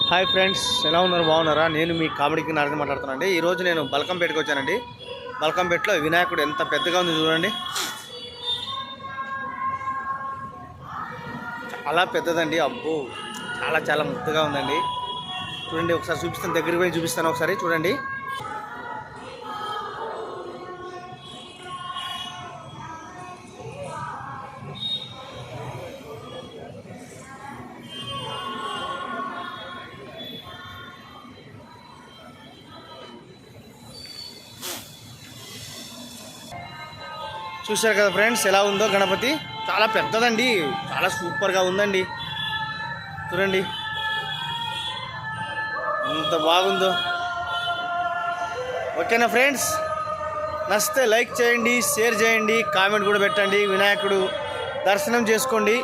Hi friends, ఎలా ఉన్నారు? బాగున్నారా? నేను మీ కామెడీకి నారద మాట్లాడుతున్నానండి. ఈరోజు నేను బల్కంపేటకి వచ్చానండి. బల్కంపేటలో వినాయకుడు ఎంత పెద్దగా ఉంది చూడండి. చాలా పెద్దదండి. అబ్బో, చాలా చాలా ముద్దుగా ఉందండి. చూడండి, ఒకసారి చూపిస్తాను, దగ్గరికి పోయి చూపిస్తాను. ఒకసారి చూడండి. చూశారు కదా ఫ్రెండ్స్, ఎలా ఉందో గణపతి. చాలా పెద్దదండి, చాలా సూపర్గా ఉందండి. చూడండి ఎంత బాగుందో. ఓకేనా ఫ్రెండ్స్? నచ్చితే లైక్ చేయండి, షేర్ చేయండి, కామెంట్ కూడా పెట్టండి. వినాయకుడు దర్శనం చేసుకోండి.